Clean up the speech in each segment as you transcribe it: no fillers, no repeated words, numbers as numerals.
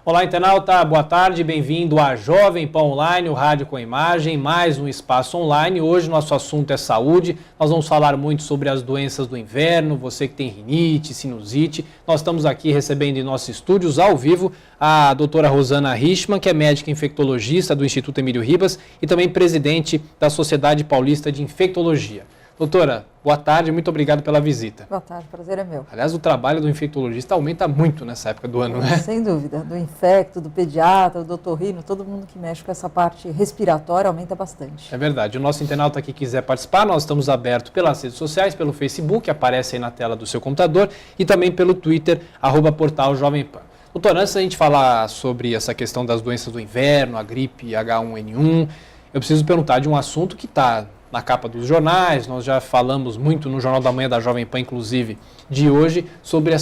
Olá, internauta, boa tarde, bem-vindo à Jovem Pan Online, o rádio com imagem, mais um espaço online. Hoje nosso assunto é saúde, nós vamos falar muito sobre as doenças do inverno, você que tem rinite, sinusite. Nós estamos aqui recebendo em nossos estúdios, ao vivo, a doutora Rosana Richman, que é médica infectologista do Instituto Emílio Ribas e também presidente da Sociedade Paulista de Infectologia. Doutora, boa tarde, muito obrigado pela visita. Boa tarde, prazer é meu. Aliás, o trabalho do infectologista aumenta muito nessa época do ano, né? Sem dúvida, do infecto, do pediatra, do otorrino, todo mundo que mexe com essa parte respiratória aumenta bastante. É verdade, o nosso internauta que quiser participar, nós estamos abertos pelas redes sociais, pelo Facebook, aparece aí na tela do seu computador, e também pelo Twitter, @portal Jovem Pan. Doutora, antes da gente falar sobre essa questão das doenças do inverno, a gripe H1N1, eu preciso perguntar de um assunto que está na capa dos jornais, nós já falamos muito no Jornal da Manhã da Jovem Pan, inclusive, de hoje, sobre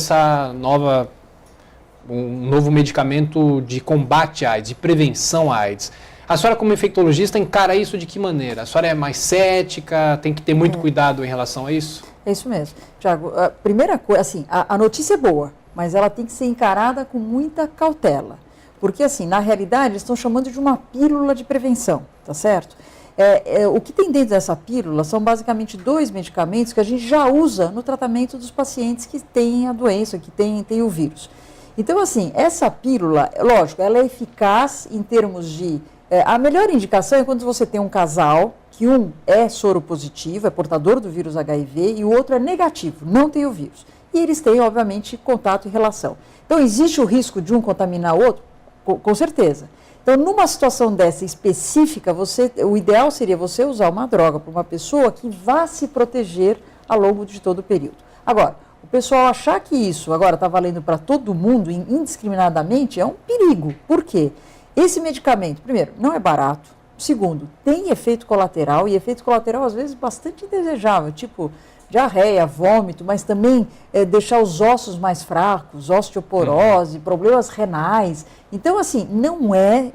um novo medicamento de combate à AIDS, de prevenção à AIDS. A senhora, como infectologista, encara isso de que maneira? A senhora é mais cética, tem que ter muito cuidado em relação a isso? É isso mesmo. Tiago, a primeira coisa, assim, a notícia é boa, mas ela tem que ser encarada com muita cautela. Porque, assim, na realidade, eles estão chamando de uma pílula de prevenção, tá certo? O que tem dentro dessa pílula são basicamente 2 medicamentos que a gente já usa no tratamento dos pacientes que têm a doença, que têm o vírus. Então, assim, essa pílula, lógico, ela é eficaz em termos de... a melhor indicação é quando você tem um casal, que um é soro positivo, é portador do vírus HIV, e o outro é negativo, não tem o vírus. E eles têm, obviamente, contato e relação. Então, existe o risco de um contaminar o outro? Com certeza. Então, numa situação dessa específica, o ideal seria você usar uma droga para uma pessoa que vá se proteger ao longo de todo o período. Agora, o pessoal achar que isso agora está valendo para todo mundo indiscriminadamente é um perigo. Por quê? Esse medicamento, primeiro, não é barato. Segundo, tem efeito colateral, e efeito colateral às vezes bastante indesejável, tipo diarreia, vômito, mas também deixar os ossos mais fracos, osteoporose, problemas renais. Então, assim, não é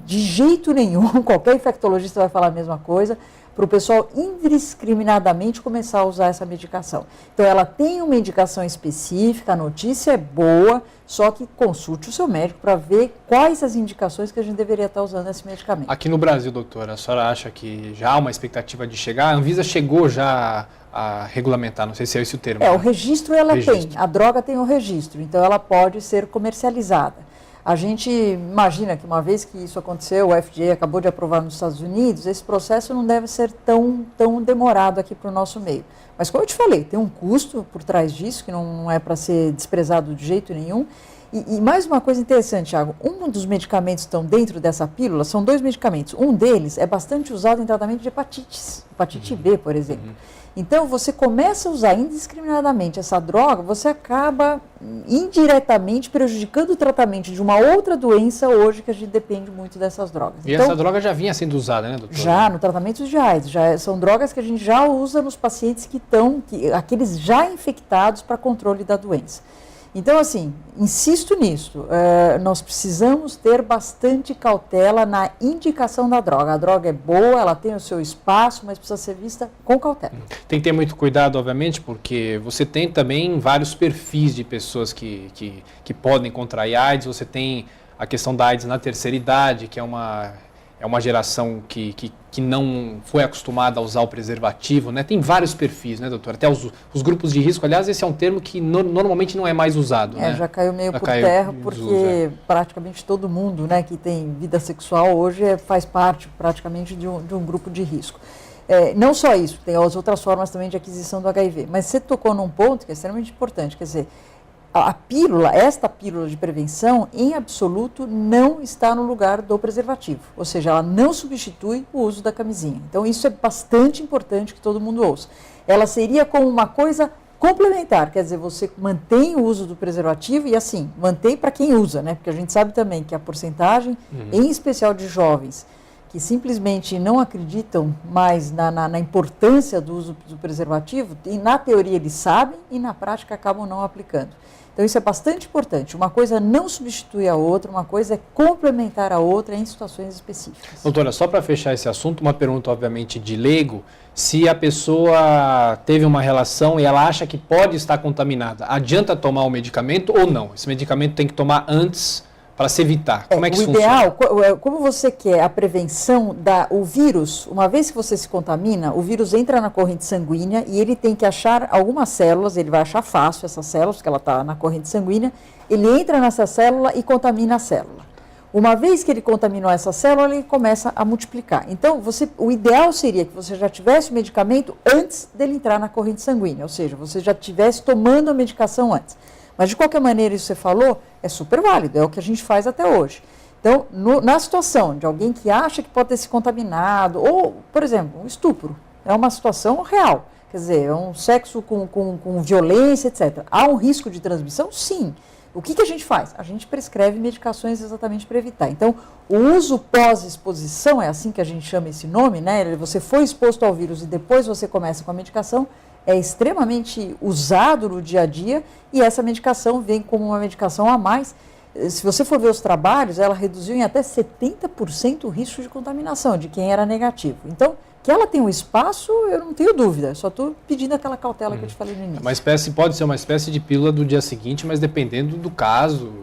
de jeito nenhum, qualquer infectologista vai falar a mesma coisa, para o pessoal indiscriminadamente começar a usar essa medicação. Então, ela tem uma indicação específica, a notícia é boa, só que consulte o seu médico para ver quais as indicações que a gente deveria estar usando esse medicamento. Aqui no Brasil, doutora, a senhora acha que já há uma expectativa de chegar? A Anvisa chegou já a regulamentar, não sei se é esse o termo. O registro ela tem, a droga tem o registro, então ela pode ser comercializada. A gente imagina que uma vez que isso aconteceu, o FDA acabou de aprovar nos Estados Unidos, esse processo não deve ser tão demorado aqui para o nosso meio. Mas como eu te falei, tem um custo por trás disso, que não é para ser desprezado de jeito nenhum. E mais uma coisa interessante, Thiago, um dos medicamentos que estão dentro dessa pílula são 2 medicamentos. Um deles é bastante usado em tratamento de hepatite B, por exemplo. Então, você começa a usar indiscriminadamente essa droga, você acaba indiretamente prejudicando o tratamento de uma outra doença hoje que a gente depende muito dessas drogas. E então, essa droga já vinha sendo usada, né, doutora? Já, no tratamento de AIDS. São drogas que a gente já usa nos pacientes aqueles já infectados para controle da doença. Então, assim, insisto nisso, nós precisamos ter bastante cautela na indicação da droga. A droga é boa, ela tem o seu espaço, mas precisa ser vista com cautela. Tem que ter muito cuidado, obviamente, porque você tem também vários perfis de pessoas que podem contrair AIDS. Você tem a questão da AIDS na terceira idade, que é uma geração que não foi acostumada a usar o preservativo, né? Tem vários perfis, né, doutora? Até os grupos de risco, aliás, esse é um termo que normalmente não é mais usado, né? Já caiu meio por terra, porque praticamente todo mundo, né, que tem vida sexual hoje faz parte praticamente de um grupo de risco. Não só isso, tem as outras formas também de aquisição do HIV, mas você tocou num ponto que é extremamente importante, quer dizer, esta pílula de prevenção, em absoluto, não está no lugar do preservativo. Ou seja, ela não substitui o uso da camisinha. Então, isso é bastante importante que todo mundo ouça. Ela seria como uma coisa complementar, quer dizer, você mantém o uso do preservativo e, assim, mantém para quem usa, né? Porque a gente sabe também que a porcentagem, em especial de jovens, que simplesmente não acreditam mais na importância do uso do preservativo, e na teoria eles sabem e na prática acabam não aplicando. Então isso é bastante importante. Uma coisa não substitui a outra, uma coisa é complementar a outra em situações específicas. Doutora, só para fechar esse assunto, uma pergunta obviamente de leigo, se a pessoa teve uma relação e ela acha que pode estar contaminada, adianta tomar o medicamento ou não? Esse medicamento tem que tomar antes para se evitar? Como é que isso funciona? O ideal, como você quer a prevenção o vírus, uma vez que você se contamina, o vírus entra na corrente sanguínea e ele tem que achar algumas células, ele vai achar fácil essas células, porque ela está na corrente sanguínea, ele entra nessa célula e contamina a célula. Uma vez que ele contaminou essa célula, ele começa a multiplicar. Então, o ideal seria que você já tivesse o medicamento antes dele entrar na corrente sanguínea, ou seja, você já estivesse tomando a medicação antes. Mas, de qualquer maneira, isso que você falou é super válido, é o que a gente faz até hoje. Então, na situação de alguém que acha que pode ter se contaminado, ou, por exemplo, um estupro, é uma situação real, quer dizer, é um sexo com violência, etc. Há um risco de transmissão? Sim. O que a gente faz? A gente prescreve medicações exatamente para evitar. Então, o uso pós-exposição, é assim que a gente chama esse nome, né? Você foi exposto ao vírus e depois você começa com a medicação, é extremamente usado no dia a dia e essa medicação vem como uma medicação a mais. Se você for ver os trabalhos, ela reduziu em até 70% o risco de contaminação de quem era negativo. Então, que ela tem um espaço, eu não tenho dúvida, só estou pedindo aquela cautela que eu te falei no início. Pode ser uma espécie de pílula do dia seguinte, mas dependendo do caso.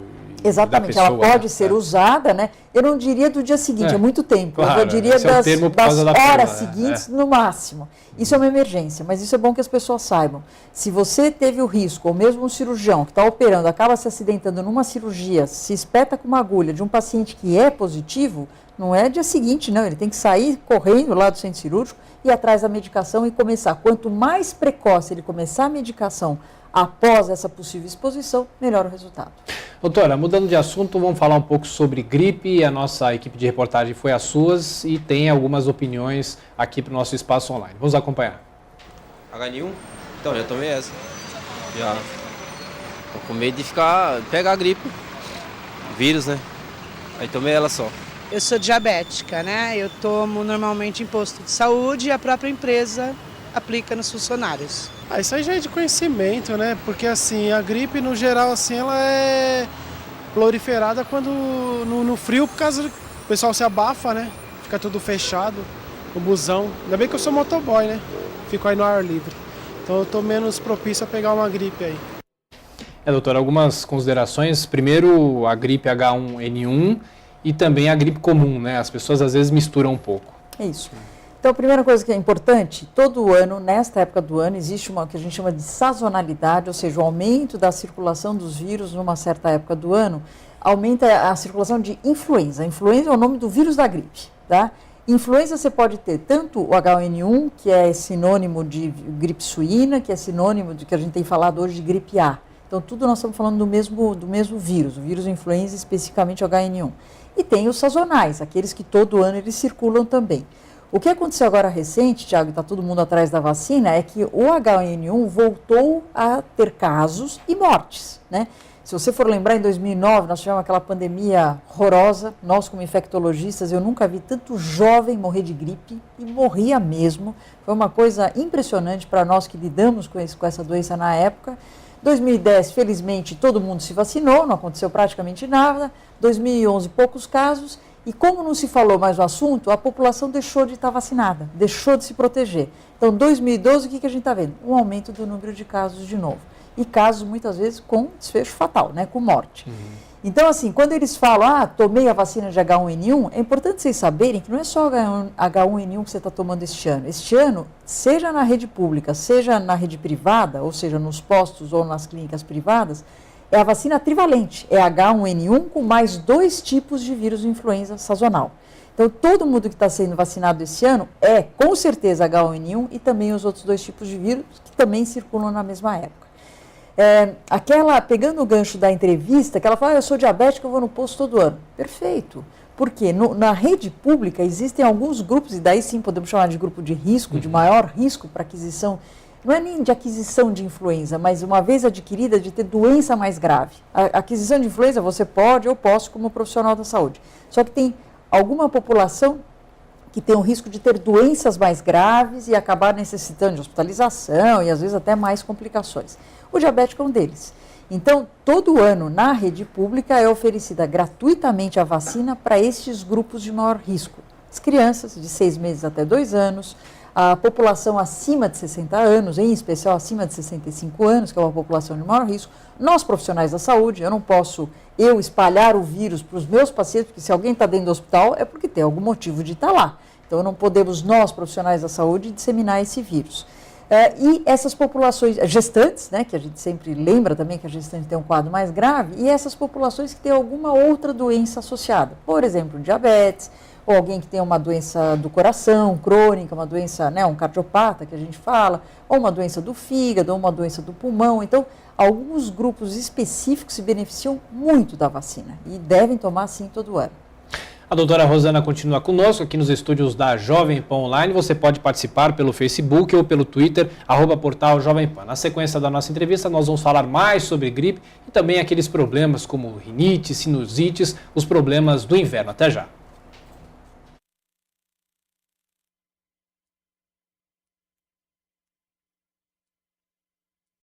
Exatamente, ela pode ser usada, né? Eu não diria do dia seguinte, é muito tempo. Claro, eu diria das horas pílula, seguintes no máximo. Isso é uma emergência, mas isso é bom que as pessoas saibam. Se você teve o risco, ou mesmo um cirurgião que está operando, acaba se acidentando numa cirurgia, se espeta com uma agulha de um paciente que é positivo, não é dia seguinte, não. Ele tem que sair correndo lá do centro cirúrgico, ir atrás da medicação e começar. Quanto mais precoce ele começar a medicação após essa possível exposição, melhor o resultado. Doutora, mudando de assunto, vamos falar um pouco sobre gripe. A nossa equipe de reportagem foi às suas e tem algumas opiniões aqui para o nosso espaço online. Vamos acompanhar. H1? Então, já tomei essa. Já. Tô com medo de pegar gripe. Vírus, né? Aí tomei ela só. Eu sou diabética, né? Eu tomo normalmente em posto de saúde e a própria empresa aplica nos funcionários. Isso aí já é de conhecimento, né? Porque assim, a gripe no geral assim, ela é proliferada quando no frio, por causa do o pessoal se abafa, né? Fica tudo fechado, o busão. Ainda bem que eu sou motoboy, né? Fico aí no ar livre. Então eu tô menos propício a pegar uma gripe aí. Doutora, algumas considerações. Primeiro, a gripe H1N1 e também a gripe comum, né? As pessoas às vezes misturam um pouco. É isso. Então, a primeira coisa que é importante, todo ano, nesta época do ano, existe uma que a gente chama de sazonalidade, ou seja, o aumento da circulação dos vírus numa certa época do ano, aumenta a circulação de influenza. A influenza é o nome do vírus da gripe, tá? Influenza você pode ter tanto o H1N1, que é sinônimo de gripe suína, que é sinônimo de que a gente tem falado hoje de gripe A. Então, tudo nós estamos falando do mesmo vírus, o vírus influenza, especificamente o H1N1. E tem os sazonais, aqueles que todo ano eles circulam também. O que aconteceu agora recente, Tiago, e está todo mundo atrás da vacina, é que o H1N1 voltou a ter casos e mortes, né? Se você for lembrar, em 2009, nós tivemos aquela pandemia horrorosa. Nós, como infectologistas, eu nunca vi tanto jovem morrer de gripe, e morria mesmo. Foi uma coisa impressionante para nós que lidamos com essa doença na época. 2010, felizmente, todo mundo se vacinou, não aconteceu praticamente nada. 2011, poucos casos. E como não se falou mais no assunto, a população deixou de estar vacinada, deixou de se proteger. Então, 2012, o que a gente está vendo? Um aumento do número de casos de novo. E casos, muitas vezes, com desfecho fatal, né? Com morte. Então, assim, quando eles falam, tomei a vacina de H1N1, é importante vocês saberem que não é só H1N1 que você está tomando este ano. Este ano, seja na rede pública, seja na rede privada, ou seja, nos postos ou nas clínicas privadas, é a vacina trivalente, é H1N1 com mais 2 tipos de vírus de influenza sazonal. Então, todo mundo que está sendo vacinado esse ano é, com certeza, H1N1 e também os outros 2 tipos de vírus que também circulam na mesma época. Pegando o gancho da entrevista, que ela fala, eu sou diabética, eu vou no posto todo ano. Perfeito. Porque na rede pública existem alguns grupos, e daí sim podemos chamar de grupo de risco, de maior risco para aquisição. Não é nem de aquisição de influenza, mas uma vez adquirida de ter doença mais grave. A aquisição de influenza você pode, eu posso como profissional da saúde. Só que tem alguma população que tem o risco de ter doenças mais graves e acabar necessitando de hospitalização e às vezes até mais complicações. O diabético é um deles. Então, todo ano na rede pública é oferecida gratuitamente a vacina para estes grupos de maior risco. As crianças de 6 meses até 2 anos, A população acima de 60 anos, em especial acima de 65 anos, que é uma população de maior risco, nós profissionais da saúde, eu não posso espalhar o vírus para os meus pacientes, porque se alguém está dentro do hospital é porque tem algum motivo de estar lá. Então não podemos nós, profissionais da saúde, disseminar esse vírus. E essas populações gestantes, né, que a gente sempre lembra também que a gestante tem um quadro mais grave, e essas populações que têm alguma outra doença associada, por exemplo, diabetes, ou alguém que tem uma doença do coração crônica, uma doença, né, um cardiopata que a gente fala, ou uma doença do fígado, ou uma doença do pulmão. Então, alguns grupos específicos se beneficiam muito da vacina e devem tomar sim todo ano. A doutora Rosana continua conosco aqui nos estúdios da Jovem Pan Online. Você pode participar pelo Facebook ou pelo Twitter, @portal Jovem Pan. Na sequência da nossa entrevista, nós vamos falar mais sobre gripe e também aqueles problemas como rinite, sinusites, os problemas do inverno. Até já.